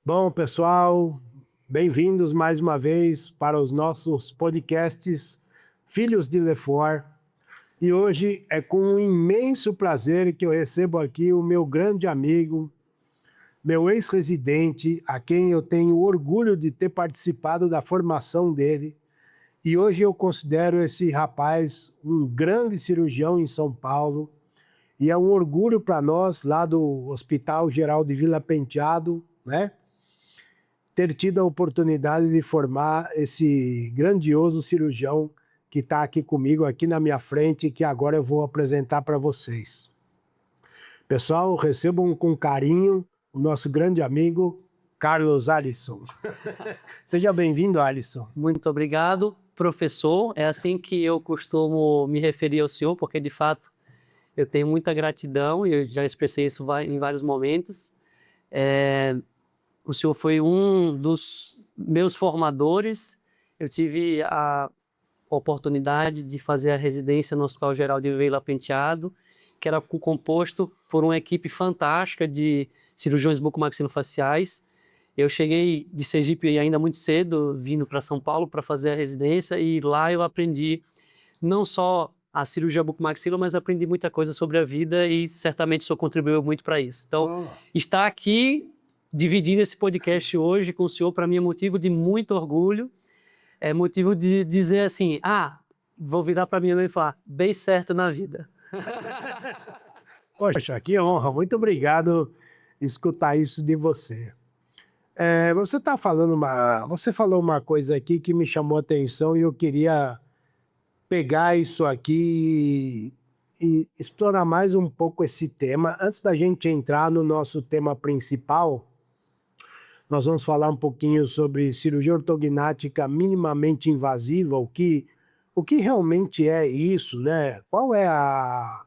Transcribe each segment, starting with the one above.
Bom, pessoal, bem-vindos mais uma vez para os nossos podcasts Filhos de Lefort. E hoje é com um imenso prazer que eu recebo aqui o meu grande amigo, meu ex-residente, a quem eu tenho orgulho de ter participado da formação dele. E hoje eu considero esse rapaz um grande cirurgião em São Paulo. E é um orgulho para nós, lá do Hospital Geral de Vila Penteado, né? Ter tido a oportunidade de formar esse grandioso cirurgião que está aqui comigo, aqui na minha frente, que agora eu vou apresentar para vocês. Pessoal, recebam com carinho o nosso grande amigo, Carlos Alisson. Seja bem-vindo, Alisson. Muito obrigado, professor. É assim que eu costumo me referir ao senhor, porque, de fato, eu tenho muita gratidão e eu já expressei isso em vários momentos. O senhor foi um dos meus formadores. Eu tive a oportunidade de fazer a residência no Hospital Geral de Vila Penteado, que era composto por uma equipe fantástica de cirurgiões bucomaxilofaciais. Eu cheguei de Sergipe ainda muito cedo, vindo para São Paulo para fazer a residência, e lá eu aprendi não só a cirurgia bucomaxilo, mas aprendi muita coisa sobre a vida e certamente o senhor contribuiu muito para isso. Então, estar aqui dividindo esse podcast hoje com o senhor, para mim, é motivo de muito orgulho, é motivo de dizer assim, vou virar para minha mãe e falar, bem certo na vida. Poxa, que honra, muito obrigado por escutar isso de você. Você falou uma coisa aqui que me chamou a atenção e eu queria pegar isso aqui e explorar mais um pouco esse tema. Antes da gente entrar no nosso tema principal, nós vamos falar um pouquinho sobre cirurgia ortognática minimamente invasiva, o que realmente é isso, né? Qual é a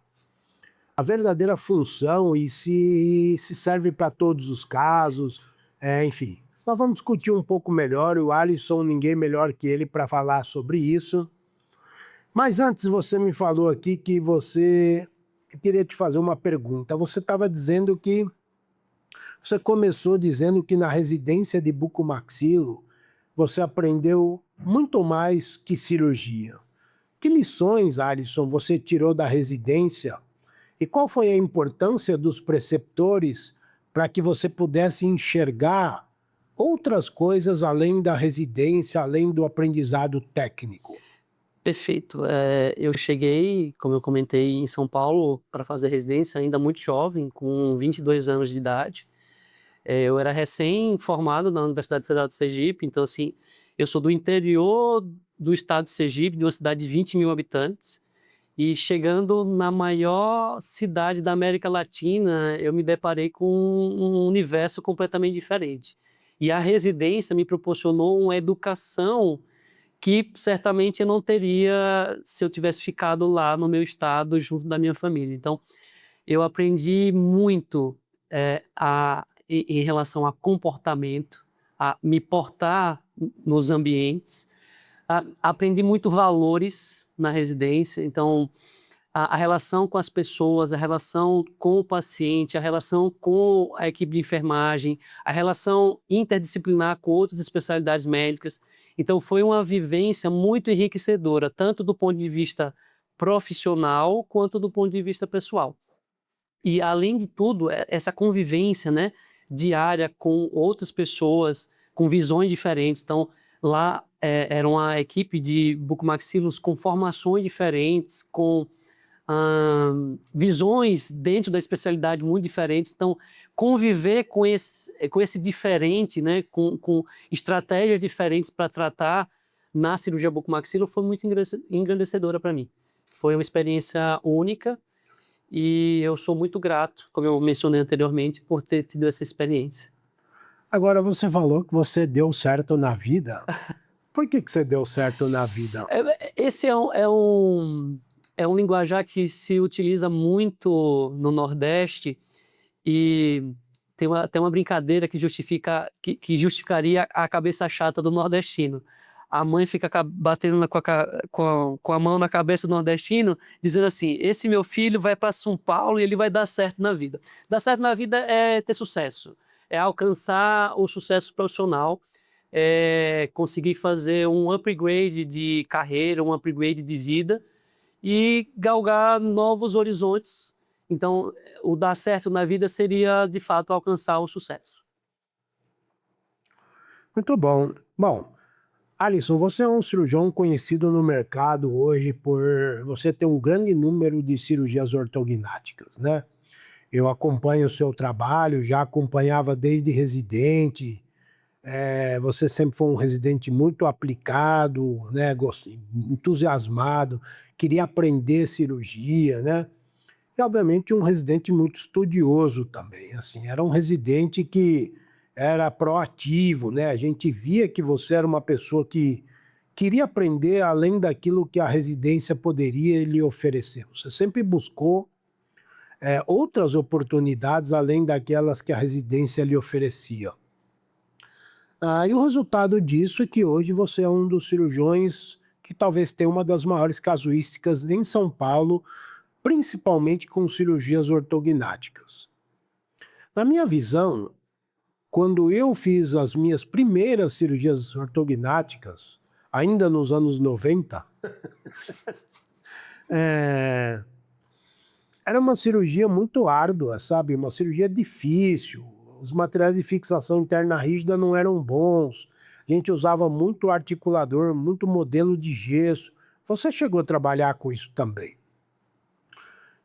verdadeira função e se serve para todos os casos, enfim. Nós vamos discutir um pouco melhor, o Alisson, ninguém melhor que ele para falar sobre isso. Mas antes você me falou aqui que eu queria te fazer uma pergunta. Você estava dizendo que você começou dizendo que na residência de bucomaxilo você aprendeu muito mais que cirurgia. Que lições, Alisson, você tirou da residência? E qual foi a importância dos preceptores para que você pudesse enxergar outras coisas além da residência, além do aprendizado técnico? Perfeito. Eu cheguei, como eu comentei, em São Paulo para fazer residência ainda muito jovem, com 22 anos de idade. Eu era recém-formado na Universidade Federal de Sergipe, então assim, eu sou do interior do estado de Sergipe, de uma cidade de 20 mil habitantes, e chegando na maior cidade da América Latina, eu me deparei com um universo completamente diferente. E a residência me proporcionou uma educação que certamente eu não teria se eu tivesse ficado lá no meu estado, junto da minha família. Então, eu aprendi muito em relação a comportamento, a me portar nos ambientes. Aprendi muito valores na residência, então a relação com as pessoas, a relação com o paciente, a relação com a equipe de enfermagem, a relação interdisciplinar com outras especialidades médicas. Então foi uma vivência muito enriquecedora, tanto do ponto de vista profissional quanto do ponto de vista pessoal. E além de tudo, essa convivência, né, diária com outras pessoas, com visões diferentes. Então, lá era uma equipe de bucomaxilos com formações diferentes, com visões dentro da especialidade muito diferentes. Então, conviver com esse diferente, né, com estratégias diferentes para tratar na cirurgia bucomaxilo foi muito engrandecedora para mim. Foi uma experiência única. E eu sou muito grato, como eu mencionei anteriormente, por ter tido essa experiência. Agora, você falou que você deu certo na vida. Por que você deu certo na vida? Esse é um linguajar que se utiliza muito no Nordeste e tem até uma brincadeira que justificaria a cabeça chata do nordestino. A mãe fica batendo com a mão na cabeça do nordestino, dizendo assim, esse meu filho vai para São Paulo e ele vai dar certo na vida. Dar certo na vida é ter sucesso, é alcançar o sucesso profissional, conseguir fazer um upgrade de carreira, um upgrade de vida e galgar novos horizontes. Então, o dar certo na vida seria, de fato, alcançar o sucesso. Muito bom. Bom, Alisson, você é um cirurgião conhecido no mercado hoje por você ter um grande número de cirurgias ortognáticas, né? Eu acompanho o seu trabalho, já acompanhava desde residente. Você sempre foi um residente muito aplicado, né? Entusiasmado, queria aprender cirurgia, né? E, obviamente, um residente muito estudioso também. Assim, era um residente que era proativo, né? A gente via que você era uma pessoa que queria aprender além daquilo que a residência poderia lhe oferecer. Você sempre buscou outras oportunidades além daquelas que a residência lhe oferecia. E o resultado disso é que hoje você é um dos cirurgiões que talvez tenha uma das maiores casuísticas em São Paulo, principalmente com cirurgias ortognáticas. Na minha visão, quando eu fiz as minhas primeiras cirurgias ortognáticas, ainda nos anos 90, era uma cirurgia muito árdua, sabe? Uma cirurgia difícil. Os materiais de fixação interna rígida não eram bons. A gente usava muito articulador, muito modelo de gesso. Você chegou a trabalhar com isso também.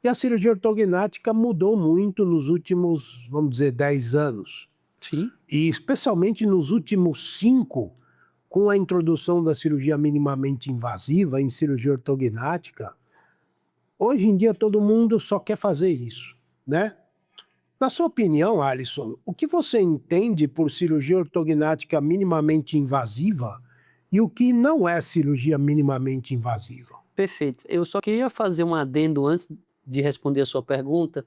E a cirurgia ortognática mudou muito nos últimos, vamos dizer, 10 anos. Sim. E especialmente nos últimos 5, com a introdução da cirurgia minimamente invasiva em cirurgia ortognática. Hoje em dia todo mundo só quer fazer isso, né? Na sua opinião, Alisson, o que você entende por cirurgia ortognática minimamente invasiva e o que não é cirurgia minimamente invasiva? Perfeito. Eu só queria fazer um adendo antes de responder a sua pergunta.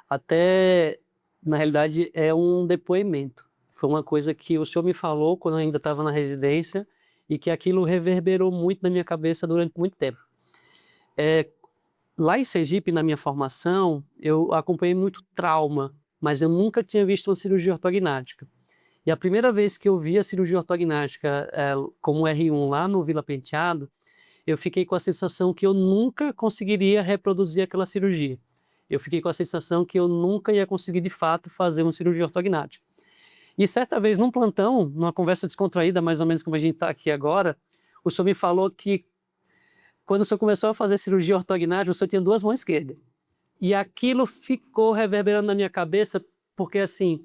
Até, na realidade, é um depoimento. Foi uma coisa que o senhor me falou quando eu ainda estava na residência e que aquilo reverberou muito na minha cabeça durante muito tempo. Lá em Sergipe, na minha formação, eu acompanhei muito trauma, mas eu nunca tinha visto uma cirurgia ortognática. E a primeira vez que eu vi a cirurgia ortognática como R1 lá no Vila Penteado, eu fiquei com a sensação que eu nunca conseguiria reproduzir aquela cirurgia. Eu fiquei com a sensação que eu nunca ia conseguir, de fato, fazer uma cirurgia ortognática. E certa vez, num plantão, numa conversa descontraída, mais ou menos como a gente está aqui agora, o senhor me falou que quando o senhor começou a fazer cirurgia ortognática, o senhor tinha 2 mãos esquerdas. E aquilo ficou reverberando na minha cabeça, porque assim,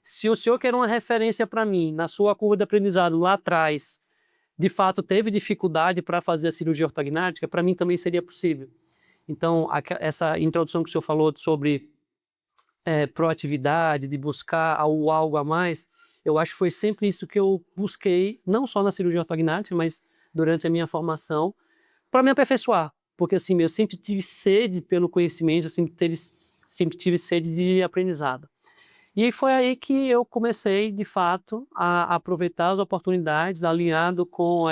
se o senhor, que era uma referência para mim, na sua curva de aprendizado lá atrás, de fato teve dificuldade para fazer a cirurgia ortognática, para mim também seria possível. Então, essa introdução que o senhor falou sobre proatividade, de buscar algo a mais, eu acho que foi sempre isso que eu busquei, não só na cirurgia ortognática, mas durante a minha formação, para me aperfeiçoar, porque assim, eu sempre tive sede pelo conhecimento, eu sempre tive sede de aprendizado. E foi aí que eu comecei, de fato, a aproveitar as oportunidades, alinhado com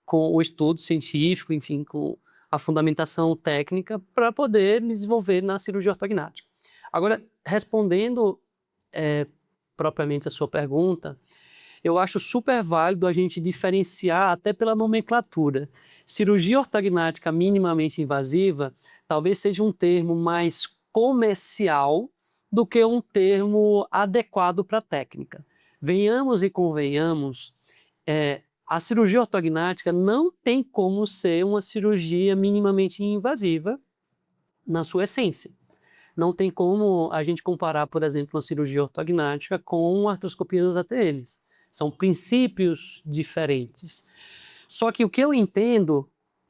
com o estudo científico, enfim, com a fundamentação técnica, para poder me desenvolver na cirurgia ortognática. Agora, respondendo propriamente a sua pergunta, eu acho super válido a gente diferenciar até pela nomenclatura. Cirurgia ortognática minimamente invasiva talvez seja um termo mais comercial do que um termo adequado para a técnica. Venhamos e convenhamos, a cirurgia ortognática não tem como ser uma cirurgia minimamente invasiva na sua essência. Não tem como a gente comparar, por exemplo, uma cirurgia ortognática com artroscopia dos ATMs. São princípios diferentes. Só que o que eu entendo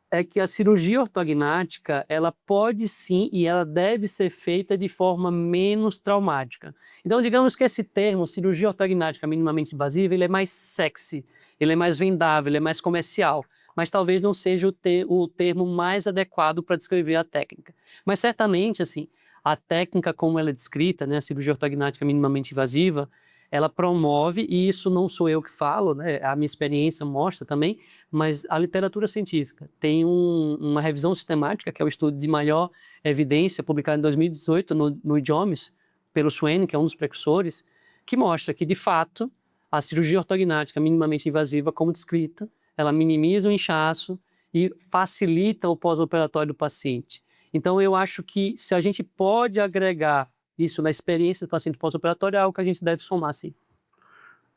é que a cirurgia ortognática, ela pode sim e ela deve ser feita de forma menos traumática. Então, digamos que esse termo, cirurgia ortognática minimamente invasiva, ele é mais sexy, ele é mais vendável, ele é mais comercial, mas talvez não seja o termo mais adequado para descrever a técnica. Mas certamente, assim, a técnica como ela é descrita, né, a cirurgia ortognática minimamente invasiva, ela promove, e isso não sou eu que falo, né, a minha experiência mostra também, mas a literatura científica tem uma revisão sistemática, que é o estudo de maior evidência, publicado em 2018 no JOMS, pelo Swain, que é um dos precursores, que mostra que, de fato, a cirurgia ortognática minimamente invasiva, como descrita, ela minimiza o inchaço e facilita o pós-operatório do paciente. Então, eu acho que se a gente pode agregar isso na experiência do paciente pós-operatório, é algo que a gente deve somar, sim.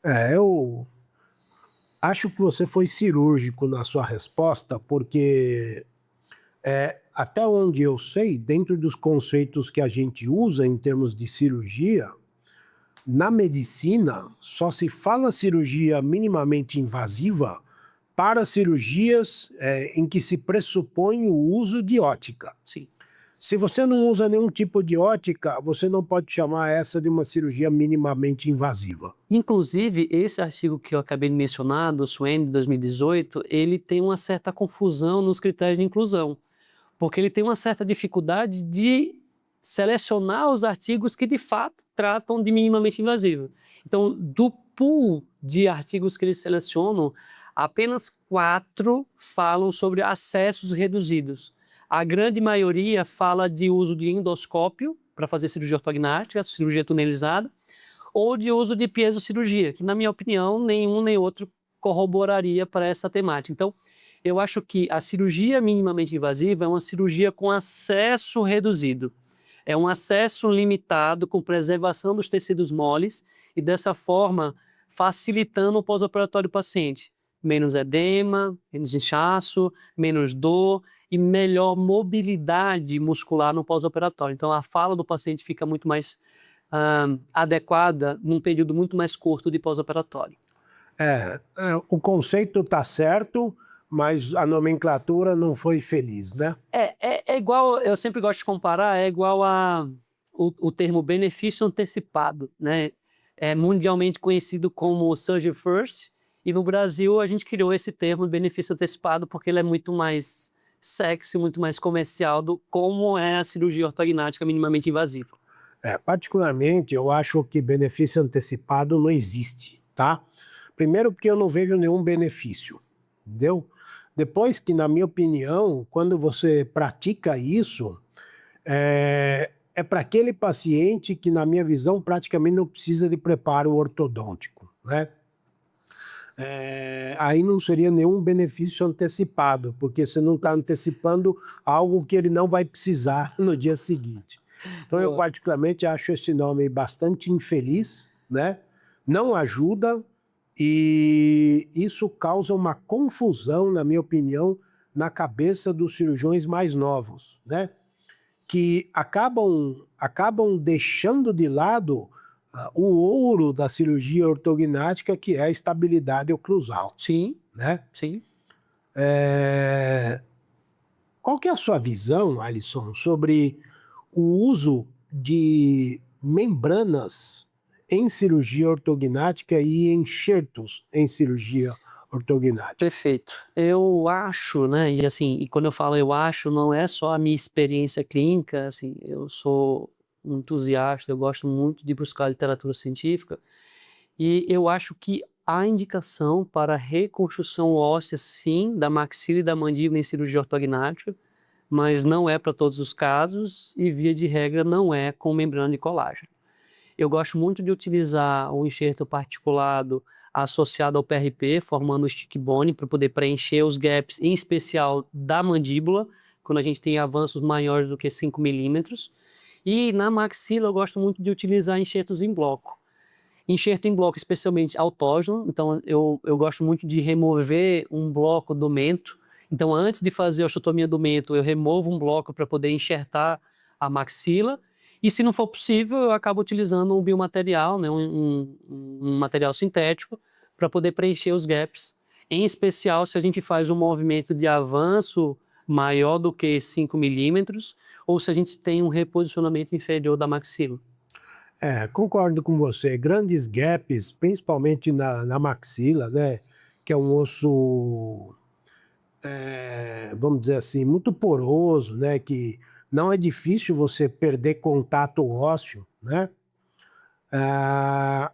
Eu acho que você foi cirúrgico na sua resposta, porque até onde eu sei, dentro dos conceitos que a gente usa em termos de cirurgia, na medicina só se fala cirurgia minimamente invasiva para cirurgias em que se pressupõe o uso de ótica. Sim. Se você não usa nenhum tipo de ótica, você não pode chamar essa de uma cirurgia minimamente invasiva. Inclusive, esse artigo que eu acabei de mencionar, do Swain, de 2018, ele tem uma certa confusão nos critérios de inclusão, porque ele tem uma certa dificuldade de selecionar os artigos que, de fato, tratam de minimamente invasivo. Então, do pool de artigos que eles selecionam, apenas 4 falam sobre acessos reduzidos. A grande maioria fala de uso de endoscópio para fazer cirurgia ortognática, cirurgia tunelizada, ou de uso de piezocirurgia, que, na minha opinião, nenhum nem outro corroboraria para essa temática. Então, eu acho que a cirurgia minimamente invasiva é uma cirurgia com acesso reduzido. É um acesso limitado com preservação dos tecidos moles e, dessa forma, facilitando o pós-operatório do paciente. Menos edema, menos inchaço, menos dor e melhor mobilidade muscular no pós-operatório. Então, a fala do paciente fica muito mais adequada num período muito mais curto de pós-operatório. O conceito está certo, mas a nomenclatura não foi feliz, né? É igual, eu sempre gosto de comparar, é igual o termo benefício antecipado, né? É mundialmente conhecido como Surgery First, e no Brasil a gente criou esse termo benefício antecipado porque ele é muito mais sexy, muito mais comercial do como é a cirurgia ortognática minimamente invasiva. Particularmente, eu acho que benefício antecipado não existe, tá? Primeiro porque eu não vejo nenhum benefício, entendeu? Depois que, na minha opinião, quando você pratica isso, é para aquele paciente que, na minha visão, praticamente não precisa de preparo ortodôntico, né? Aí não seria nenhum benefício antecipado, porque você não está antecipando algo que ele não vai precisar no dia seguinte. Então, eu particularmente acho esse nome bastante infeliz, né? Não ajuda e isso causa uma confusão, na minha opinião, na cabeça dos cirurgiões mais novos, né? Que acabam deixando de lado o ouro da cirurgia ortognática, que é a estabilidade oclusal. Sim, né? sim. Qual que é a sua visão, Alisson, sobre o uso de membranas em cirurgia ortognática e enxertos em cirurgia ortognática? Perfeito. Eu acho, né, e assim, e quando eu falo eu acho, não é só a minha experiência clínica, assim, eu sou um entusiasta, eu gosto muito de buscar literatura científica, e eu acho que há indicação para reconstrução óssea, sim, da maxila e da mandíbula em cirurgia ortognática, mas não é para todos os casos e, via de regra, não é com membrana de colágeno. Eu gosto muito de utilizar o enxerto particulado associado ao PRP, formando o stick bone, para poder preencher os gaps, em especial da mandíbula, quando a gente tem avanços maiores do que 5 milímetros. E na maxila eu gosto muito de utilizar enxertos em bloco. Enxerto em bloco, especialmente autógeno, então eu gosto muito de remover um bloco do mento. Então, antes de fazer a osteotomia do mento, eu removo um bloco para poder enxertar a maxila. E, se não for possível, eu acabo utilizando um biomaterial, né, um material sintético, para poder preencher os gaps. Em especial, se a gente faz um movimento de avanço maior do que 5 milímetros, ou se a gente tem um reposicionamento inferior da maxila. Concordo com você. Grandes gaps, principalmente na maxila, né? Que é um osso, vamos dizer assim, muito poroso, né? Que não é difícil você perder contato ósseo, né?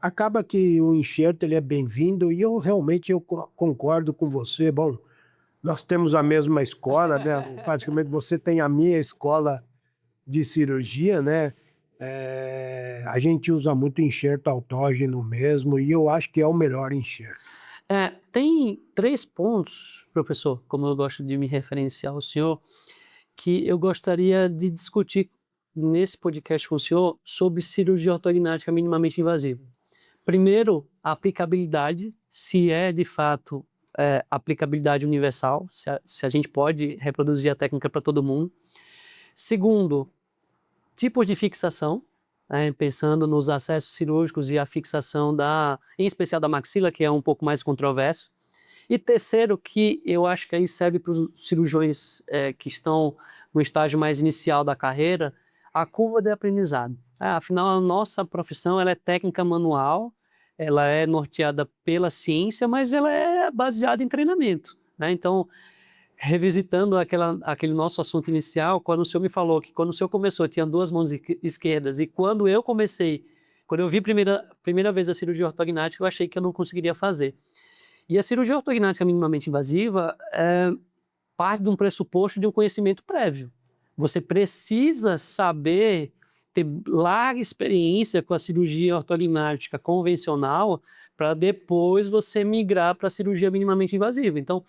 Acaba que o enxerto ele é bem-vindo e eu realmente concordo com você. Bom, nós temos a mesma escola, né? Praticamente você tem a minha escola de cirurgia, né? A gente usa muito enxerto autógeno mesmo, e eu acho que é o melhor enxerto. Tem 3 pontos, professor, como eu gosto de me referenciar ao senhor, que eu gostaria de discutir nesse podcast com o senhor sobre cirurgia ortognática minimamente invasiva. Primeiro, a aplicabilidade, se é de fato aplicabilidade universal, se a gente pode reproduzir a técnica para todo mundo. Segundo, tipos de fixação, pensando nos acessos cirúrgicos e a fixação em especial da maxila, que é um pouco mais controverso. E terceiro, que eu acho que aí serve para os cirurgiões que estão no estágio mais inicial da carreira, a curva de aprendizado. Afinal, a nossa profissão ela é técnica manual, ela é norteada pela ciência, mas ela é baseada em treinamento, né? Então, revisitando aquele nosso assunto inicial, quando o senhor me falou que quando o senhor começou tinha 2 mãos esquerdas, e quando eu vi primeira vez a cirurgia ortognática, eu achei que eu não conseguiria fazer. E a cirurgia ortognática minimamente invasiva parte de um pressuposto de um conhecimento prévio. Você precisa saber ter larga experiência com a cirurgia ortognática convencional para depois você migrar para a cirurgia minimamente invasiva. Então,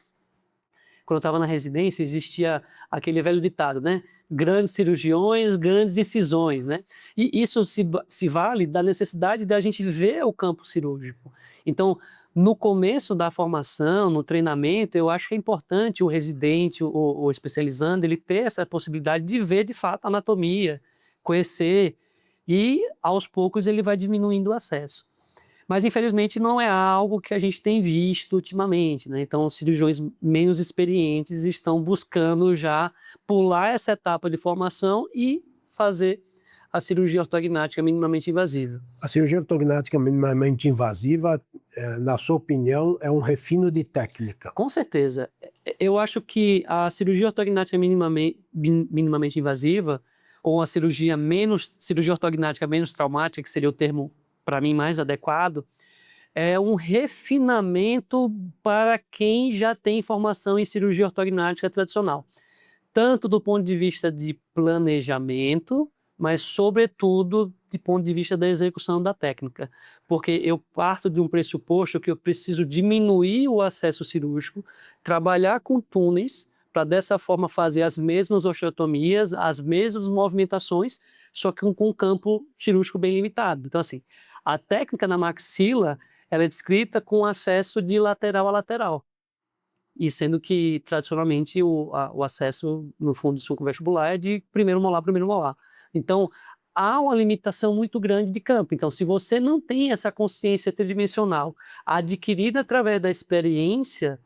quando eu estava na residência, existia aquele velho ditado, né? Grandes cirurgiões, grandes decisões, né? E isso se vale da necessidade da gente ver o campo cirúrgico. Então, no começo da formação, no treinamento, eu acho que é importante o residente, o especializando, ele ter essa possibilidade de ver, de fato, a anatomia, conhecer, e aos poucos ele vai diminuindo o acesso. Mas, infelizmente, não é algo que a gente tem visto ultimamente, né? Então, os cirurgiões menos experientes estão buscando já pular essa etapa de formação e fazer a cirurgia ortognática minimamente invasiva. A cirurgia ortognática minimamente invasiva, na sua opinião, é um refino de técnica? Com certeza. Eu acho que a cirurgia ortognática minimamente invasiva, ou a cirurgia ortognática menos traumática, que seria o termo para mim mais adequado, é um refinamento para quem já tem formação em cirurgia ortognática tradicional, tanto do ponto de vista de planejamento, mas sobretudo do ponto de vista da execução da técnica, porque eu parto de um pressuposto que eu preciso diminuir o acesso cirúrgico, trabalhar com túneis, para dessa forma fazer as mesmas osteotomias, as mesmas movimentações, só que com um campo cirúrgico bem limitado. Então, assim, a técnica na maxila, ela é descrita com acesso de lateral a lateral. E sendo que, tradicionalmente, o acesso no fundo do sulco vestibular é de primeiro molar a primeiro molar. Então, há uma limitação muito grande de campo. Então, se você não tem essa consciência tridimensional adquirida através da experiência,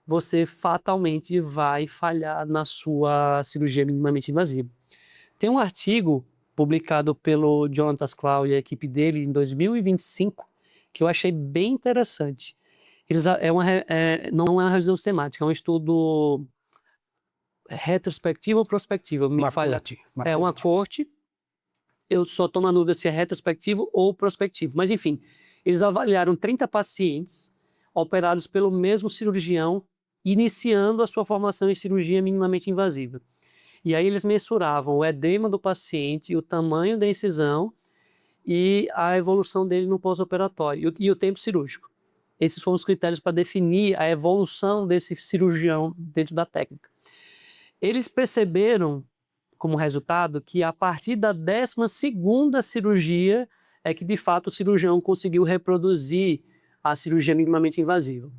você fatalmente vai falhar na sua cirurgia minimamente invasiva. Tem um artigo publicado pelo Jonathan Clow e a equipe dele em 2025 que eu achei bem interessante. Não é uma revisão sistemática, é um estudo retrospectivo ou prospectivo. É uma corte. Eu só estou na dúvida se é retrospectivo ou prospectivo. Mas, enfim, eles avaliaram 30 pacientes operados pelo mesmo cirurgião, iniciando a sua formação em cirurgia minimamente invasiva. E aí eles mensuravam o edema do paciente, o tamanho da incisão e a evolução dele no pós-operatório e o tempo cirúrgico. Esses foram os critérios para definir a evolução desse cirurgião dentro da técnica. Eles perceberam, como resultado, que a partir da 12ª cirurgia é que, de fato, o cirurgião conseguiu reproduzir a cirurgia minimamente invasiva.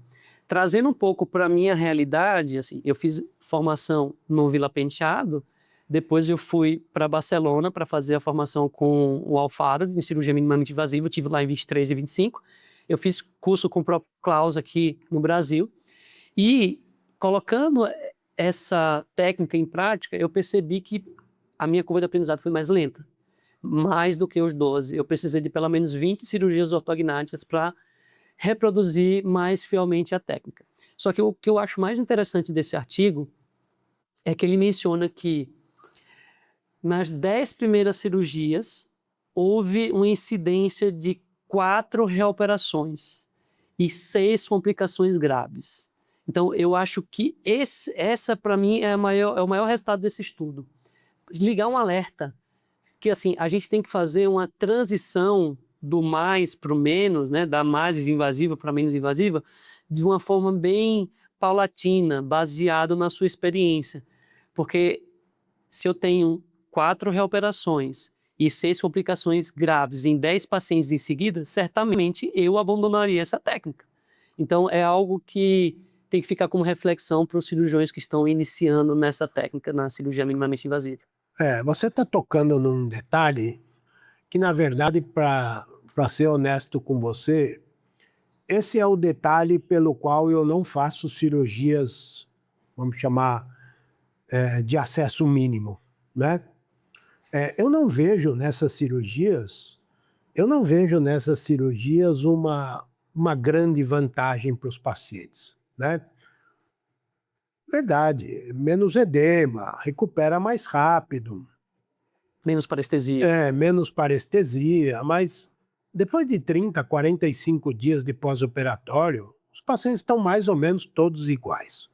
Trazendo um pouco para a minha realidade, assim, eu fiz formação no Vila Penteado, depois eu fui para Barcelona para fazer a formação com o Alfaro, em cirurgia minimamente invasiva, eu estive lá em 23 e 25. Eu fiz curso com o próprio Klaus aqui no Brasil, e colocando essa técnica em prática, eu percebi que a minha curva de aprendizado foi mais lenta, mais do que os 12. Eu precisei de pelo menos 20 cirurgias ortognáticas para reproduzir mais fielmente a técnica. Só que o que eu acho mais interessante desse artigo é que ele menciona que nas 10 primeiras cirurgias houve uma incidência de 4 reoperações e 6 complicações graves. Então, eu acho que essa, para mim, é o maior resultado desse estudo. Ligar um alerta. que assim, a gente tem que fazer uma transição do mais para o menos, né, da mais invasiva para menos invasiva, de uma forma bem paulatina, baseado na sua experiência. Porque se eu tenho 4 reoperações e 6 complicações graves em 10 pacientes em seguida, certamente eu abandonaria essa técnica. Então, é algo que tem que ficar como reflexão para os cirurgiões que estão iniciando nessa técnica, na cirurgia minimamente invasiva. Você está tocando num detalhe que, na verdade, para ser honesto com você, esse é o detalhe pelo qual eu não faço cirurgias, vamos chamar, de acesso mínimo, né? Eu não vejo nessas cirurgias uma grande vantagem para os pacientes, né? Verdade, menos edema, recupera mais rápido, Menos parestesia. menos parestesia, mas depois de 30, 45 dias de pós-operatório, os pacientes estão mais ou menos todos iguais.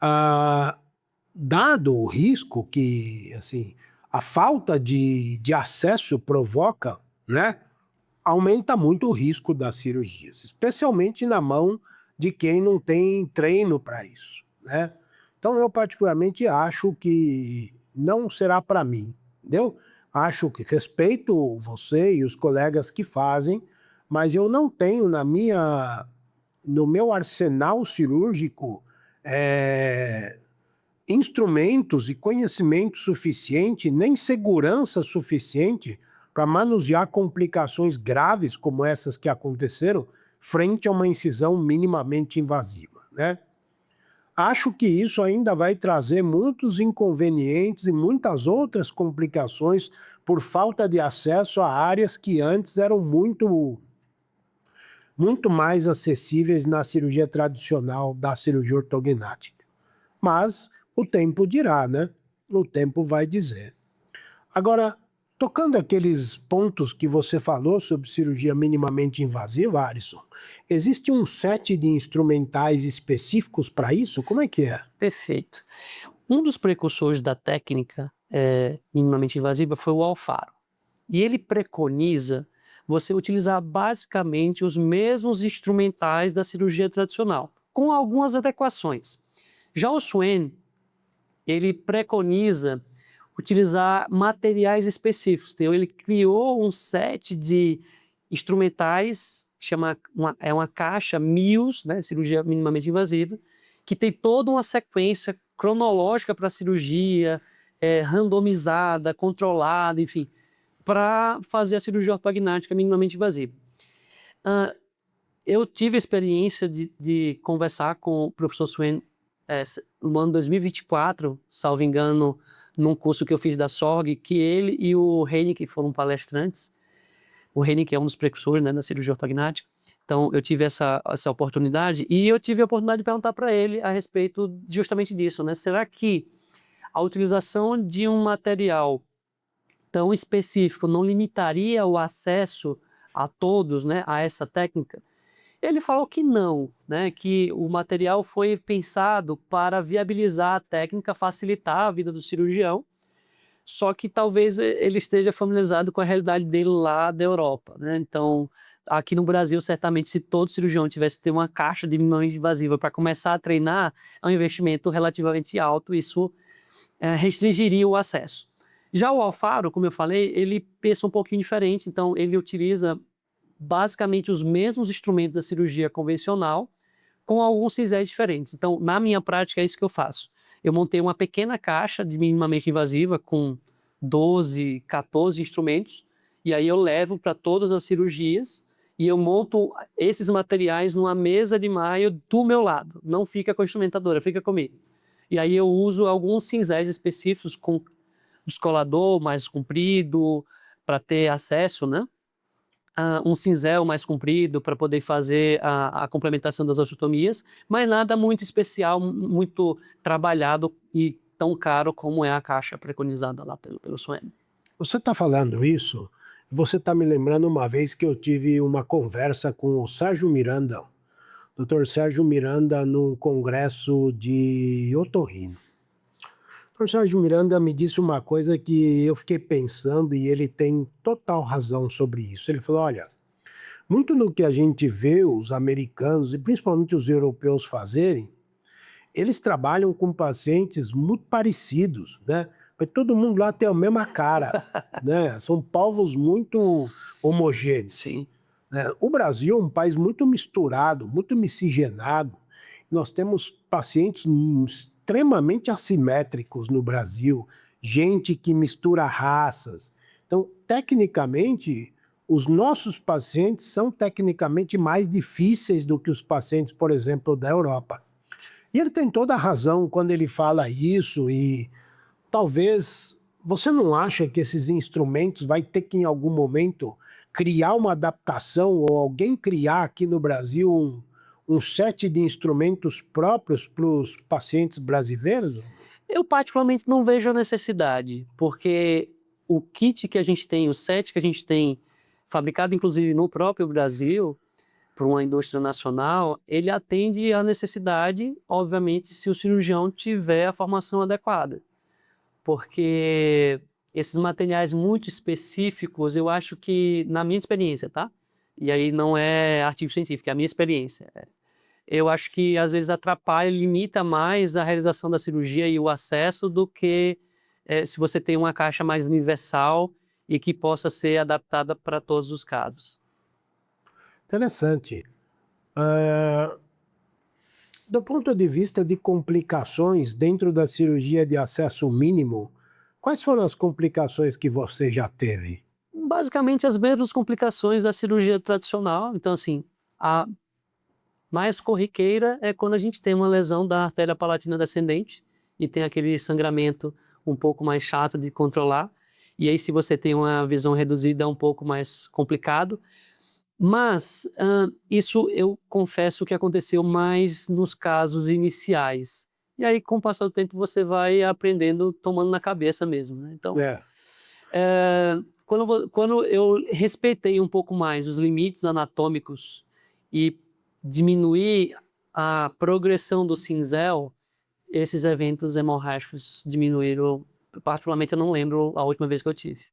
Ah, dado o risco que, assim, a falta de acesso provoca, né, aumenta muito o risco das cirurgias, especialmente na mão de quem não tem treino para isso, né? Então eu particularmente acho que não será para mim, entendeu? Acho que respeito você e os colegas que fazem, mas eu não tenho no meu arsenal cirúrgico instrumentos e conhecimento suficiente, nem segurança suficiente para manusear complicações graves como essas que aconteceram frente a uma incisão minimamente invasiva, né? Acho que isso ainda vai trazer muitos inconvenientes e muitas outras complicações por falta de acesso a áreas que antes eram muito mais acessíveis na cirurgia tradicional da cirurgia ortognática. Mas o tempo dirá, né? O tempo vai dizer. Agora, tocando aqueles pontos que você falou sobre cirurgia minimamente invasiva, Alisson, existe um set de instrumentais específicos para isso? Como é que é? Perfeito. Um dos precursores da técnica minimamente invasiva foi o Alfaro. E ele preconiza você utilizar basicamente os mesmos instrumentais da cirurgia tradicional, com algumas adequações. Já o Swen, ele preconiza utilizar materiais específicos. Então, ele criou um set de instrumentais, é uma caixa MIUS, né, cirurgia minimamente invasiva, que tem toda uma sequência cronológica para a cirurgia, randomizada, controlada, enfim, para fazer a cirurgia ortognática minimamente invasiva. Eu tive a experiência de conversar com o professor Swen no ano 2024, salvo engano, num curso que eu fiz da SORG, que ele e o Henrique foram palestrantes. O Henrique é um dos precursores, né, na cirurgia ortognática. Então, eu tive essa oportunidade e eu tive a oportunidade de perguntar para ele a respeito justamente disso, né? Será que a utilização de um material tão específico não limitaria o acesso a todos, né, a essa técnica? Ele falou que não, né, que o material foi pensado para viabilizar a técnica, facilitar a vida do cirurgião, só que talvez ele esteja familiarizado com a realidade dele lá da Europa, né? Então, aqui no Brasil, certamente, se todo cirurgião tivesse que ter uma caixa de minimamente invasiva para começar a treinar, é um investimento relativamente alto, isso restringiria o acesso. Já o Alfaro, como eu falei, ele pensa um pouquinho diferente, então ele utiliza basicamente os mesmos instrumentos da cirurgia convencional, com alguns cinzéis diferentes. Então, na minha prática, é isso que eu faço. Eu montei uma pequena caixa de minimamente invasiva com 12, 14 instrumentos, e aí eu levo para todas as cirurgias e eu monto esses materiais numa mesa de maio do meu lado. Não fica com a instrumentadora, fica comigo. E aí eu uso alguns cinzéis específicos com descolador mais comprido para ter acesso, né? Um cinzel mais comprido para poder fazer a complementação das osteotomias, mas nada muito especial, muito trabalhado e tão caro como é a caixa preconizada lá pelo Swen. Você está falando isso, você está me lembrando uma vez que eu tive uma conversa com o Sérgio Miranda, Dr. Sérgio Miranda, num congresso de otorrino. O professor Sérgio Miranda me disse uma coisa que eu fiquei pensando e ele tem total razão sobre isso. Ele falou: olha, muito no que a gente vê os americanos e principalmente os europeus fazerem, eles trabalham com pacientes muito parecidos, né? Mas todo mundo lá tem a mesma cara, né? São povos muito homogêneos. Sim. Né? O Brasil é um país muito misturado, muito miscigenado. Nós temos pacientes extremamente assimétricos no Brasil, gente que mistura raças. Então, tecnicamente, os nossos pacientes são tecnicamente mais difíceis do que os pacientes, por exemplo, da Europa. E ele tem toda a razão quando ele fala isso, e talvez você não acha que esses instrumentos vai ter que, em algum momento, criar uma adaptação ou alguém criar aqui no Brasil um set de instrumentos próprios para os pacientes brasileiros? Eu particularmente não vejo a necessidade, porque o kit que a gente tem, o set que a gente tem, fabricado inclusive no próprio Brasil, para uma indústria nacional, ele atende à necessidade, obviamente, se o cirurgião tiver a formação adequada. Porque esses materiais muito específicos, eu acho que, na minha experiência, tá? E aí não é artigo científico, é a minha experiência. Eu acho que às vezes atrapalha, limita mais a realização da cirurgia e o acesso do que se você tem uma caixa mais universal e que possa ser adaptada para todos os casos. Interessante. Do ponto de vista de complicações dentro da cirurgia de acesso mínimo, quais foram as complicações que você já teve? Basicamente as mesmas complicações da cirurgia tradicional. Então, assim, a mais corriqueira é quando a gente tem uma lesão da artéria palatina descendente e tem aquele sangramento um pouco mais chato de controlar. E aí, se você tem uma visão reduzida, é um pouco mais complicado. Mas isso eu confesso que aconteceu mais nos casos iniciais. E aí, com o passar do tempo, você vai aprendendo, tomando na cabeça mesmo, né? Então, quando eu respeitei um pouco mais os limites anatômicos e diminuir a progressão do cinzel, esses eventos hemorrágicos diminuíram. Particularmente, eu não lembro a última vez que eu tive.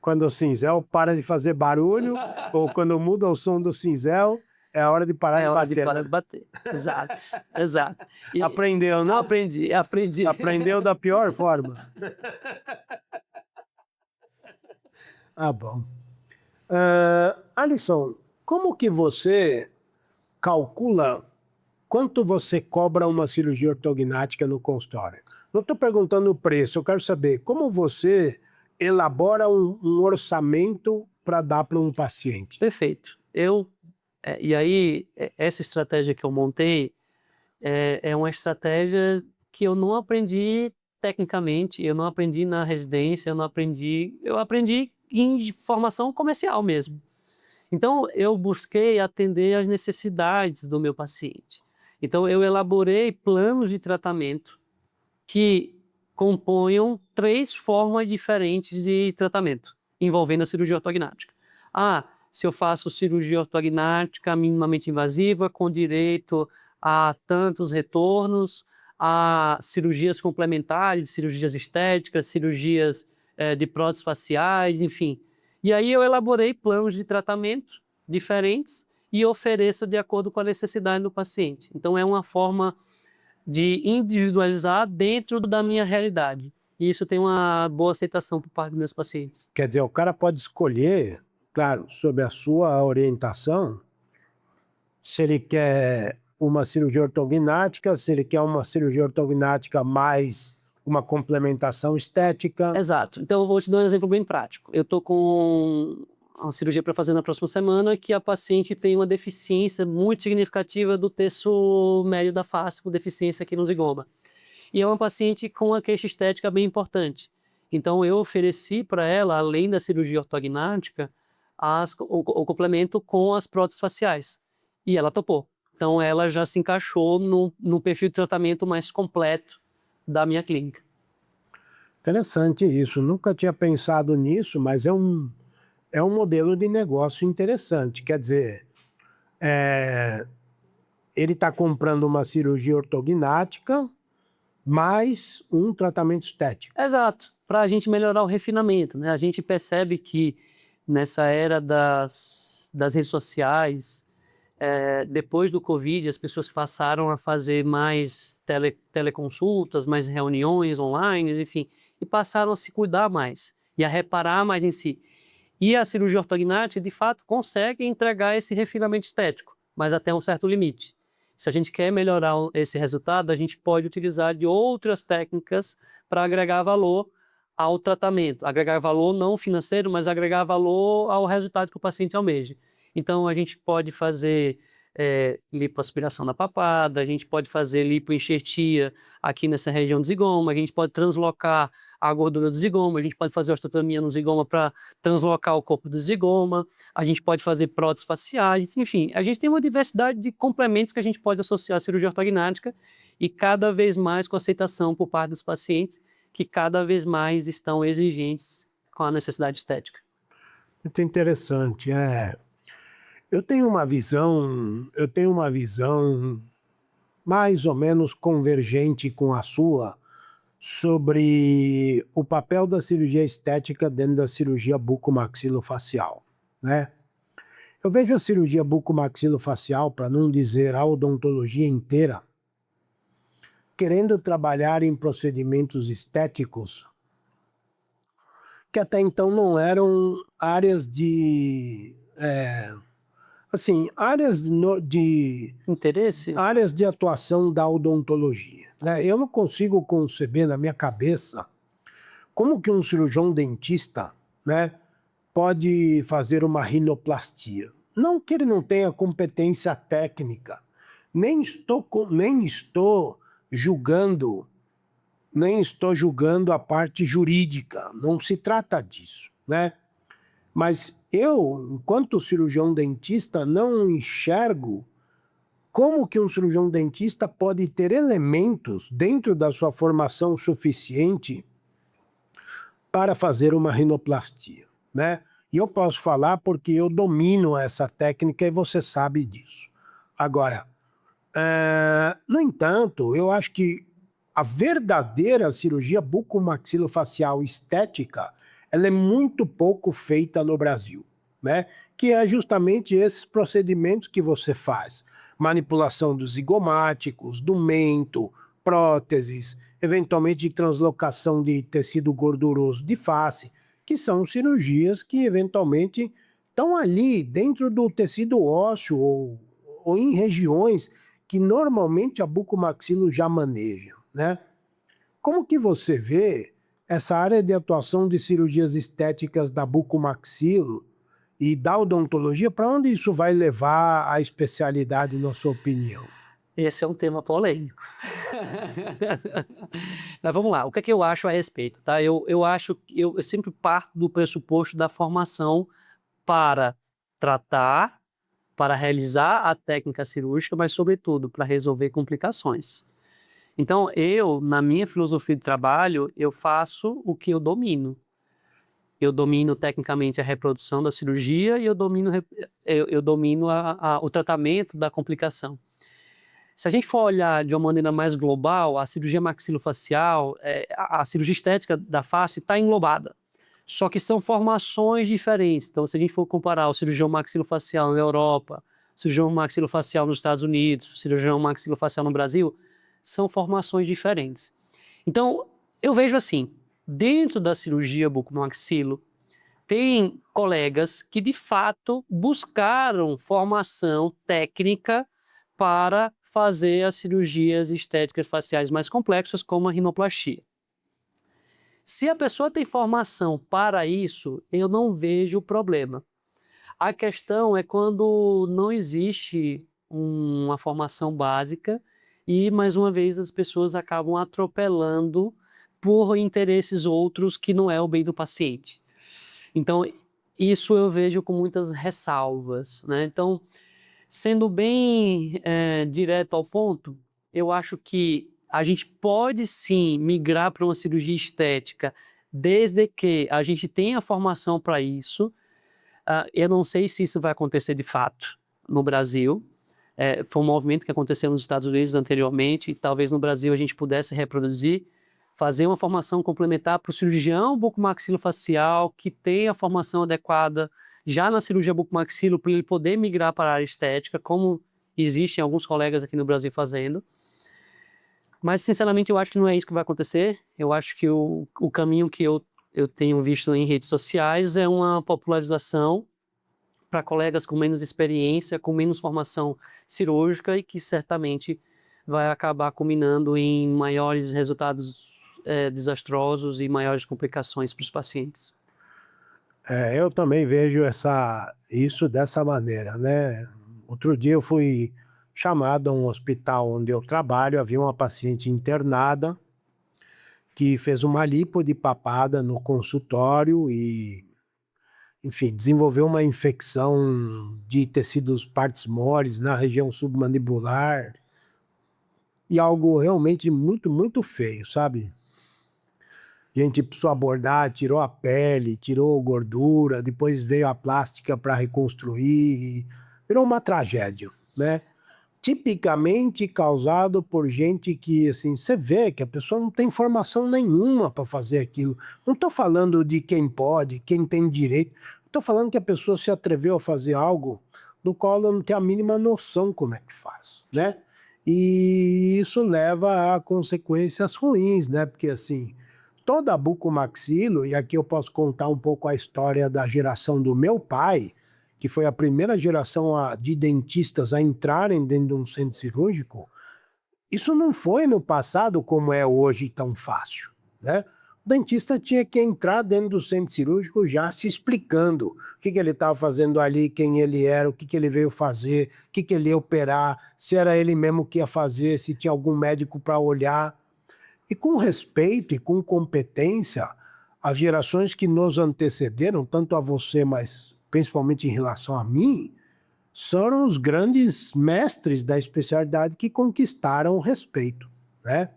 Quando o cinzel para de fazer barulho ou quando muda o som do cinzel, é a hora de parar de bater. É hora de parar de bater. Exato, exato. E aprendeu, não? aprendi. Aprendeu da pior forma. Bom. Alisson, como que você calcula quanto você cobra uma cirurgia ortognática no consultório? Não estou perguntando o preço, eu quero saber como você elabora um orçamento para dar para um paciente. Perfeito. E aí, essa estratégia que eu montei é uma estratégia que eu não aprendi tecnicamente, eu não aprendi na residência, eu aprendi em formação comercial mesmo. Então, eu busquei atender às necessidades do meu paciente. Então, eu elaborei planos de tratamento que componham 3 formas diferentes de tratamento, envolvendo a cirurgia ortognática. Se eu faço cirurgia ortognática minimamente invasiva, com direito a tantos retornos, a cirurgias complementares, cirurgias estéticas, cirurgias de próteses faciais, enfim. E aí eu elaborei planos de tratamento diferentes e ofereço de acordo com a necessidade do paciente. Então é uma forma de individualizar dentro da minha realidade. E isso tem uma boa aceitação por parte dos meus pacientes. Quer dizer, o cara pode escolher, claro, sob a sua orientação, se ele quer uma cirurgia ortognática, se ele quer uma cirurgia ortognática mais uma complementação estética. Exato. Então eu vou te dar um exemplo bem prático. Eu estou com uma cirurgia para fazer na próxima semana que a paciente tem uma deficiência muito significativa do terço médio da face, com deficiência aqui no zigoma. E é uma paciente com uma queixa estética bem importante. Então eu ofereci para ela, além da cirurgia ortognática, o complemento com as próteses faciais. E ela topou. Então ela já se encaixou no perfil de tratamento mais completo da minha clínica. Interessante isso. Nunca tinha pensado nisso, mas é um modelo de negócio interessante. Quer dizer, ele está comprando uma cirurgia ortognática, mais um tratamento estético. Exato, para a gente melhorar o refinamento, né? A gente percebe que nessa era das redes sociais, depois do Covid, as pessoas passaram a fazer mais teleconsultas, mais reuniões online, enfim, e passaram a se cuidar mais e a reparar mais em si. E a cirurgia ortognática, de fato, consegue entregar esse refinamento estético, mas até um certo limite. Se a gente quer melhorar esse resultado, a gente pode utilizar de outras técnicas para agregar valor ao tratamento. Agregar valor não financeiro, mas agregar valor ao resultado que o paciente almeja. Então, a gente pode fazer lipoaspiração da papada, a gente pode fazer lipoenxertia aqui nessa região do zigoma, a gente pode translocar a gordura do zigoma, a gente pode fazer osteotomia no zigoma para translocar o corpo do zigoma, a gente pode fazer próteses faciais, enfim, a gente tem uma diversidade de complementos que a gente pode associar à cirurgia ortognática e cada vez mais com aceitação por parte dos pacientes que cada vez mais estão exigentes com a necessidade estética. Muito interessante. Eu tenho uma visão mais ou menos convergente com a sua sobre o papel da cirurgia estética dentro da cirurgia bucomaxilofacial, né? Eu vejo a cirurgia bucomaxilofacial, para não dizer a odontologia inteira, querendo trabalhar em procedimentos estéticos que até então não eram áreas de áreas de atuação da odontologia, né? Eu não consigo conceber na minha cabeça como que um cirurgião dentista, né, pode fazer uma rinoplastia. Não que ele não tenha competência técnica, nem estou julgando a parte jurídica, não se trata disso, né? Mas eu, enquanto cirurgião dentista, não enxergo como que um cirurgião dentista pode ter elementos dentro da sua formação suficiente para fazer uma rinoplastia, né? E eu posso falar porque eu domino essa técnica e você sabe disso. Agora, no entanto, eu acho que a verdadeira cirurgia bucomaxilofacial estética, ela é muito pouco feita no Brasil, né? Que é justamente esses procedimentos que você faz. Manipulação dos zigomáticos, do mento, próteses, eventualmente de translocação de tecido gorduroso de face, que são cirurgias que eventualmente estão ali dentro do tecido ósseo ou em regiões que normalmente a bucomaxilo já maneja, né? Como que você vê essa área de atuação de cirurgias estéticas da bucomaxilo e da odontologia? Para onde isso vai levar a especialidade, na sua opinião? Esse é um tema polêmico. Mas vamos lá, o que é que eu acho a respeito, tá? Eu sempre parto do pressuposto da formação para tratar, para realizar a técnica cirúrgica, mas sobretudo para resolver complicações. Então, na minha filosofia de trabalho, eu faço o que eu domino. Eu domino tecnicamente a reprodução da cirurgia e eu domino o tratamento da complicação. Se a gente for olhar de uma maneira mais global, a cirurgia maxilofacial, a cirurgia estética da face está englobada. Só que são formações diferentes. Então, se a gente for comparar o cirurgião maxilofacial na Europa, o cirurgião maxilofacial nos Estados Unidos, o cirurgião maxilofacial no Brasil, são formações diferentes. Então, eu vejo assim, dentro da cirurgia bucomaxilo, tem colegas que, de fato, buscaram formação técnica para fazer as cirurgias estéticas faciais mais complexas, como a rinoplastia. Se a pessoa tem formação para isso, eu não vejo problema. A questão é quando não existe uma formação básica e, mais uma vez, as pessoas acabam atropelando por interesses outros que não é o bem do paciente. Então, isso eu vejo com muitas ressalvas, né? Então, sendo bem direto ao ponto, eu acho que a gente pode sim migrar para uma cirurgia estética desde que a gente tenha formação para isso. Eu não sei se isso vai acontecer de fato no Brasil, Foi um movimento que aconteceu nos Estados Unidos anteriormente e talvez no Brasil a gente pudesse reproduzir, fazer uma formação complementar para o cirurgião bucomaxilofacial que tem a formação adequada já na cirurgia bucomaxilo para ele poder migrar para a área estética, como existem alguns colegas aqui no Brasil fazendo. Mas, sinceramente, eu acho que não é isso que vai acontecer. Eu acho que o caminho que eu tenho visto em redes sociais é uma popularização para colegas com menos experiência, com menos formação cirúrgica e que certamente vai acabar culminando em maiores resultados desastrosos e maiores complicações para os pacientes. Eu também vejo isso dessa maneira, né? Outro dia eu fui chamado a um hospital onde eu trabalho, havia uma paciente internada que fez uma lipo de papada no consultório e, enfim, desenvolveu uma infecção de tecidos partes mores na região submandibular e algo realmente muito, muito feio, sabe? A gente precisou abordar, tirou a pele, tirou gordura, depois veio a plástica para reconstruir, virou uma tragédia, né? Tipicamente causado por gente que, assim, você vê que a pessoa não tem formação nenhuma para fazer aquilo. Não estou falando de quem pode, quem tem direito. Estou falando que a pessoa se atreveu a fazer algo do qual ela não tem a mínima noção como é que faz, né? E isso leva a consequências ruins, né? Porque, assim, toda a bucomaxilo, e aqui eu posso contar um pouco a história da geração do meu pai, que foi a primeira geração de dentistas a entrarem dentro de um centro cirúrgico, isso não foi no passado como é hoje tão fácil, né? O dentista tinha que entrar dentro do centro cirúrgico já se explicando o que ele estava fazendo ali, quem ele era, o que ele veio fazer, o que ele ia operar, se era ele mesmo que ia fazer, se tinha algum médico para olhar. E com respeito e com competência, as gerações que nos antecederam, tanto a você, mas principalmente em relação a mim, foram os grandes mestres da especialidade que conquistaram o respeito, né,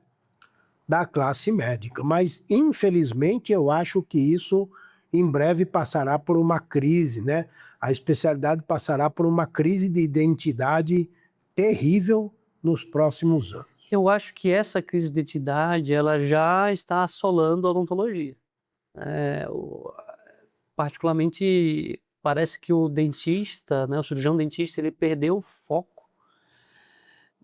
da classe médica. Mas, infelizmente, eu acho que isso em breve passará por uma crise, né? A especialidade passará por uma crise de identidade terrível nos próximos anos. Eu acho que essa crise de identidade ela já está assolando a odontologia. Particularmente, parece que o dentista, né, o cirurgião dentista, ele perdeu o foco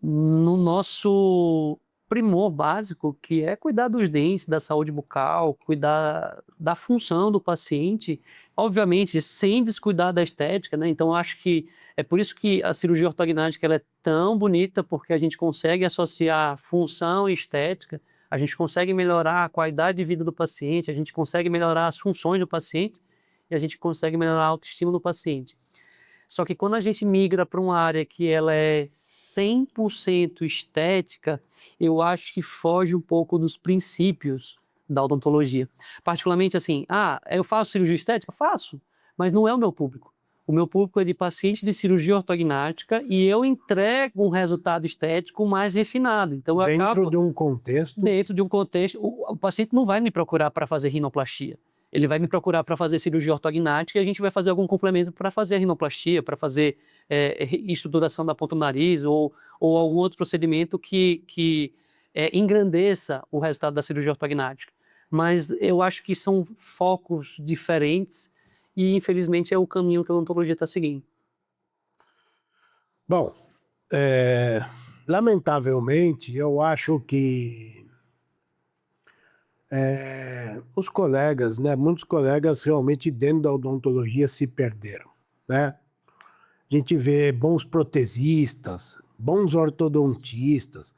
no nosso primor básico, que é cuidar dos dentes, da saúde bucal, cuidar da função do paciente, obviamente sem descuidar da estética, né? Então acho que é por isso que a cirurgia ortognática ela é tão bonita, porque a gente consegue associar função e estética, a gente consegue melhorar a qualidade de vida do paciente, a gente consegue melhorar as funções do paciente e a gente consegue melhorar a autoestima do paciente. Só que quando a gente migra para uma área que ela é 100% estética, eu acho que foge um pouco dos princípios da odontologia. Particularmente assim, eu faço cirurgia estética? Faço, mas não é o meu público. O meu público é de pacientes de cirurgia ortognática e eu entrego um resultado estético mais refinado. Então eu Dentro de um contexto. Dentro de um contexto, o paciente não vai me procurar para fazer rinoplastia. Ele vai me procurar para fazer cirurgia ortognática e a gente vai fazer algum complemento para fazer a rinoplastia, para fazer estruturação da ponta do nariz ou algum outro procedimento que engrandeça o resultado da cirurgia ortognática. Mas eu acho que são focos diferentes e, infelizmente, é o caminho que a odontologia está seguindo. Bom, lamentavelmente, eu acho que os colegas, né, muitos colegas realmente dentro da odontologia se perderam, né? A gente vê bons protesistas, bons ortodontistas,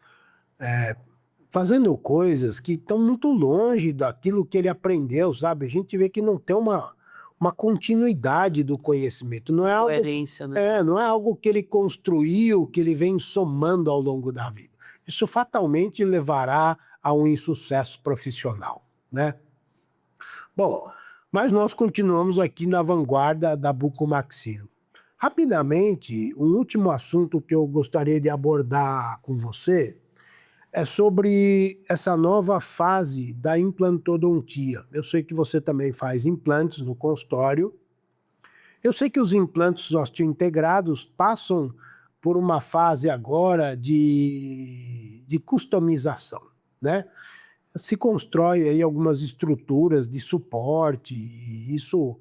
fazendo coisas que estão muito longe daquilo que ele aprendeu, sabe? A gente vê que não tem uma continuidade do conhecimento. Não é algo, Coerência, né? não é algo que ele construiu, que ele vem somando ao longo da vida. Isso fatalmente levará a um insucesso profissional, né? Bom, mas nós continuamos aqui na vanguarda da bucomaxilo. Rapidamente, um último assunto que eu gostaria de abordar com você é sobre essa nova fase da implantodontia. Eu sei que você também faz implantes no consultório. Eu sei que os implantes osteointegrados passam por uma fase agora de customização, né? Se constrói aí algumas estruturas de suporte, e isso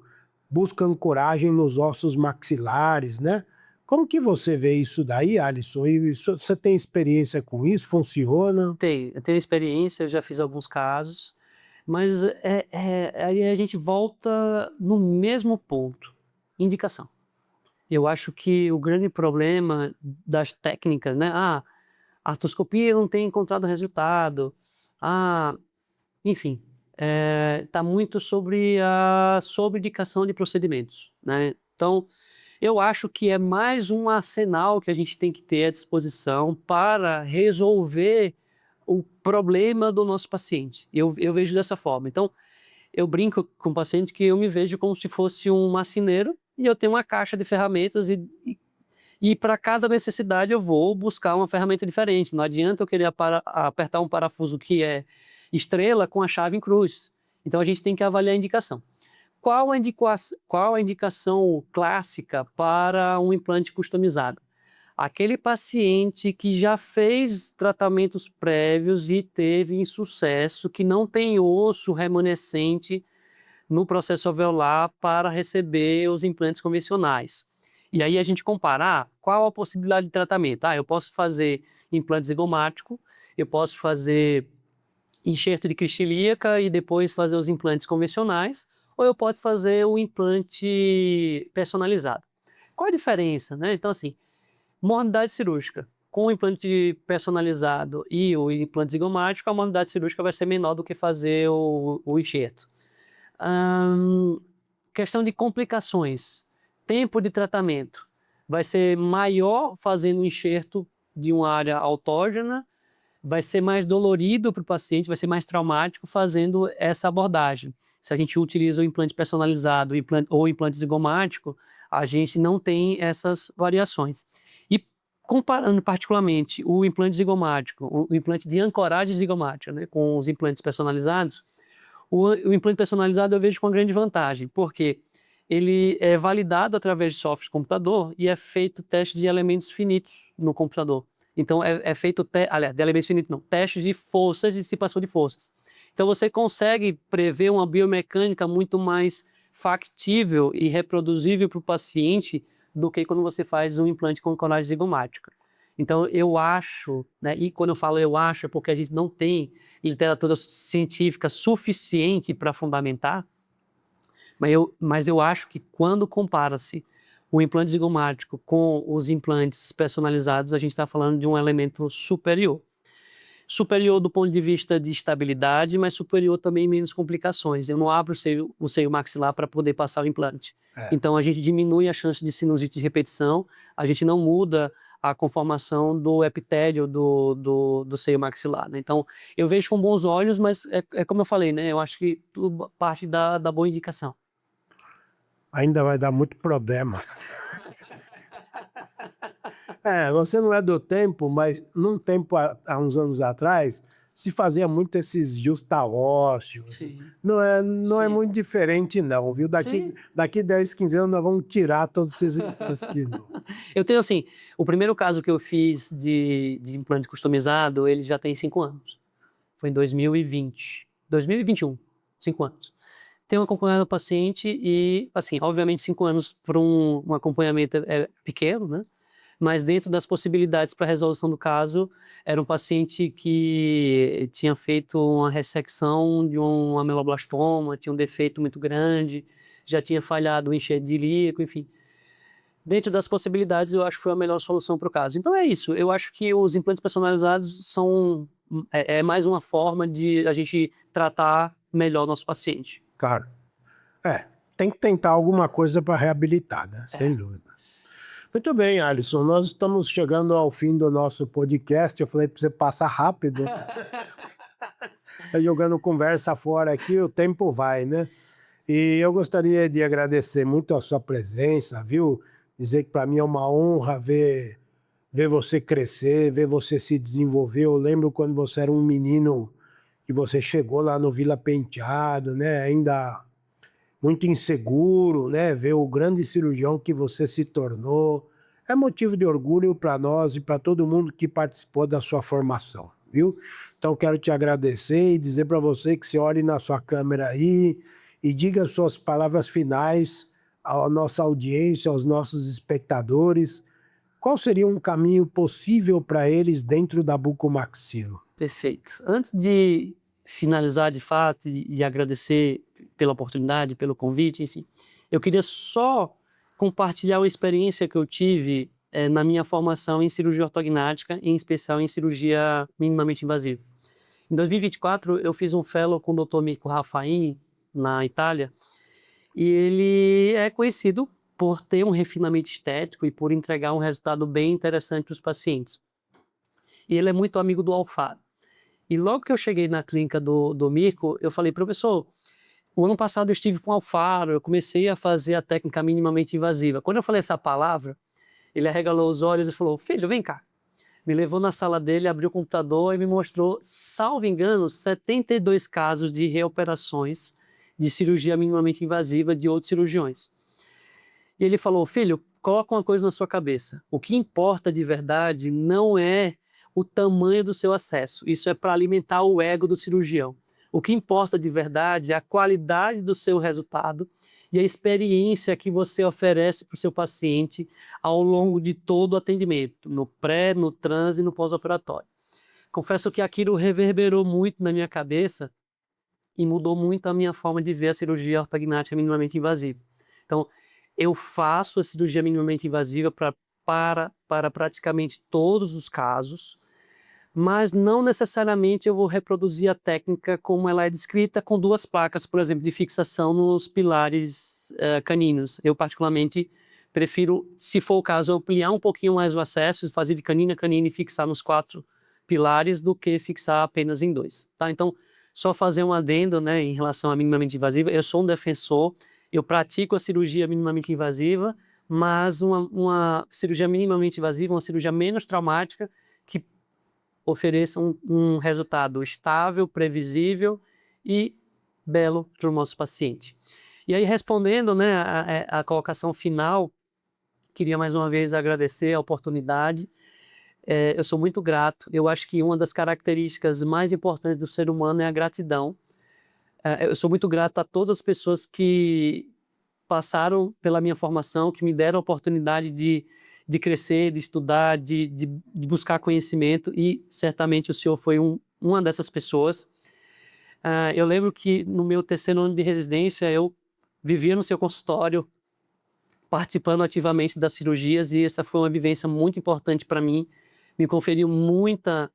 busca ancoragem nos ossos maxilares, né? Como que você vê isso daí, Alisson? E você tem experiência com isso? Funciona? Eu tenho experiência, eu já fiz alguns casos, mas aí a gente volta no mesmo ponto, indicação. Eu acho que o grande problema das técnicas, né? A artroscopia não tem encontrado resultado. Enfim, está muito sobre a sobreindicação de procedimentos, né? Então, eu acho que é mais um arsenal que a gente tem que ter à disposição para resolver o problema do nosso paciente. Eu vejo dessa forma. Então, eu brinco com o paciente que eu me vejo como se fosse um marceneiro e eu tenho uma caixa de ferramentas e para cada necessidade eu vou buscar uma ferramenta diferente. Não adianta eu querer apertar um parafuso que é estrela com a chave em cruz. Então a gente tem que avaliar a indicação. Qual a indicação clássica para um implante customizado? Aquele paciente que já fez tratamentos prévios e teve insucesso, que não tem osso remanescente no processo alveolar para receber os implantes convencionais. E aí a gente comparar qual a possibilidade de tratamento. Eu posso fazer implante zigomático, eu posso fazer enxerto de crista ilíaca e depois fazer os implantes convencionais, ou eu posso fazer o implante personalizado. Qual a diferença, né? Então, assim, mornidade cirúrgica. Com o implante personalizado e o implante zigomático, a mornidade cirúrgica vai ser menor do que fazer o enxerto. Questão de complicações. Tempo de tratamento. Vai ser maior fazendo um enxerto de uma área autógena, vai ser mais dolorido para o paciente, vai ser mais traumático fazendo essa abordagem. Se a gente utiliza o implante personalizado ou o implante zigomático, a gente não tem essas variações. E comparando particularmente o implante zigomático, o implante de ancoragem zigomática, né, com os implantes personalizados, o implante personalizado eu vejo com uma grande vantagem, porque ele é validado através de software de computador e é feito teste de elementos finitos no computador. Então, é feito, de elementos finitos não, testes de forças, de dissipação de forças. Então, você consegue prever uma biomecânica muito mais factível e reproduzível para o paciente do que quando você faz um implante com ancoragem zigomática. Então, eu acho, né, e quando eu falo eu acho, é porque a gente não tem literatura científica suficiente para fundamentar, mas eu acho que quando compara-se o implante zigomático com os implantes personalizados, a gente está falando de um elemento superior. Superior do ponto de vista de estabilidade, mas superior também em menos complicações. Eu não abro o seio maxilar para poder passar o implante. Então a gente diminui a chance de sinusite de repetição, a gente não muda a conformação do epitélio do seio maxilar, né? Então eu vejo com bons olhos, mas é como eu falei, né? Eu acho que tudo parte da boa indicação. Ainda vai dar muito problema. Você não é do tempo, mas num tempo, há uns anos atrás, se fazia muito esses justa-ósseos. Não é muito diferente não, viu? Daqui 10, 15 anos nós vamos tirar todos esses implantes aqui. Eu tenho assim, o primeiro caso que eu fiz de implante customizado, ele já tem 5 anos. Foi em 2021, 5 anos. Tenho acompanhado o paciente e, assim, obviamente 5 anos para um acompanhamento é pequeno, né? Mas dentro das possibilidades para a resolução do caso, era um paciente que tinha feito uma ressecção de um ameloblastoma, tinha um defeito muito grande, já tinha falhado o enxerto ilíaco, enfim. Dentro das possibilidades, eu acho que foi a melhor solução para o caso. Então é isso, eu acho que os implantes personalizados são mais uma forma de a gente tratar melhor o nosso paciente. Claro. Tem que tentar alguma coisa para reabilitar, né? Sem dúvida. Muito bem, Alisson, nós estamos chegando ao fim do nosso podcast. Eu falei para você passar rápido. Jogando conversa fora aqui, o tempo vai, né? E eu gostaria de agradecer muito a sua presença, viu? Dizer que para mim é uma honra ver você crescer, ver você se desenvolver. Eu lembro quando você era um menino que você chegou lá no Vila Penteado, né? Ainda muito inseguro, né? Ver o grande cirurgião que você se tornou. é motivo de orgulho para nós e para todo mundo que participou da sua formação, viu? Então quero te agradecer e dizer para você que você olhe na sua câmera aí e diga suas palavras finais à nossa audiência, aos nossos espectadores. Qual seria um caminho possível para eles dentro da bucomaxilo? Perfeito. Antes de finalizar de fato e agradecer pela oportunidade, pelo convite, enfim, eu queria só compartilhar uma experiência que eu tive na minha formação em cirurgia ortognática, em especial em cirurgia minimamente invasiva. Em 2024, eu fiz um fellow com o Dr. Mirko Raffaini, na Itália, e ele é conhecido por ter um refinamento estético e por entregar um resultado bem interessante para os pacientes. E ele é muito amigo do Alfaro. E logo que eu cheguei na clínica do Mirko, eu falei, professor, o ano passado eu estive com o Alfaro, eu comecei a fazer a técnica minimamente invasiva. Quando eu falei essa palavra, ele arregalou os olhos e falou, filho, vem cá. Me levou na sala dele, abriu o computador e me mostrou, salvo engano, 72 casos de reoperações de cirurgia minimamente invasiva de outros cirurgiões. E ele falou, filho, coloca uma coisa na sua cabeça. O que importa de verdade não é o tamanho do seu acesso. Isso é para alimentar o ego do cirurgião. O que importa de verdade é a qualidade do seu resultado e a experiência que você oferece para o seu paciente ao longo de todo o atendimento, no pré, no trans e no pós-operatório. Confesso que aquilo reverberou muito na minha cabeça e mudou muito a minha forma de ver a cirurgia ortognática minimamente invasiva. Então, eu faço a cirurgia minimamente invasiva para praticamente todos os casos, mas não necessariamente eu vou reproduzir a técnica como ela é descrita com duas placas, por exemplo, de fixação nos pilares caninos. Eu, particularmente, prefiro, se for o caso, ampliar um pouquinho mais o acesso, fazer de canina a canina e fixar nos 4 pilares do que fixar apenas em 2. Tá? Então, só fazer um adendo, né, em relação à minimamente invasiva, eu sou um defensor, eu pratico a cirurgia minimamente invasiva, mas uma cirurgia minimamente invasiva, uma cirurgia menos traumática, que ofereça um resultado estável, previsível e belo para o nosso paciente. E aí, respondendo, né, a colocação final, queria mais uma vez agradecer a oportunidade. Eu sou muito grato. Eu acho que uma das características mais importantes do ser humano é a gratidão. Eu sou muito grato a todas as pessoas que passaram pela minha formação, que me deram a oportunidade de crescer, de estudar, de buscar conhecimento, e certamente o senhor foi uma dessas pessoas. Eu lembro que no meu terceiro ano de residência eu vivia no seu consultório, participando ativamente das cirurgias, e essa foi uma vivência muito importante para mim, me conferiu muita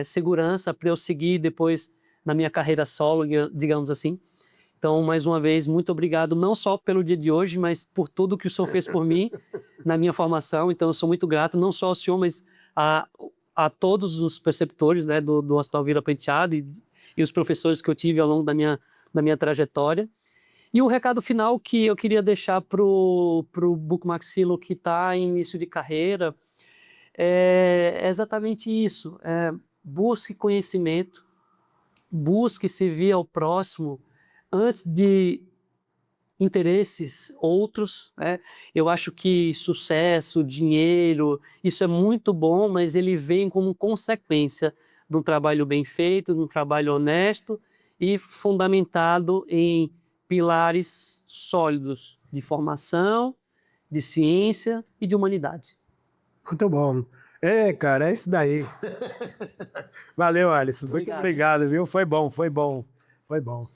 segurança para eu seguir depois na minha carreira solo, digamos assim. Então, mais uma vez, muito obrigado, não só pelo dia de hoje, mas por tudo que o senhor fez por mim na minha formação. Então, eu sou muito grato, não só ao senhor, mas a todos os preceptores, né, do Hospital Vila Penteado e os professores que eu tive ao longo da minha trajetória. E o recado final que eu queria deixar para o bucomaxilo que está em início de carreira é exatamente isso. Busque conhecimento, busque servir ao próximo antes de interesses outros, né? Eu acho que sucesso, dinheiro, isso é muito bom, mas ele vem como consequência de um trabalho bem feito, de um trabalho honesto e fundamentado em pilares sólidos de formação, de ciência e de humanidade. Muito bom. Cara, é isso daí. Valeu, Alisson. Muito Obrigado. obrigado, viu? Foi bom, foi bom. Foi bom.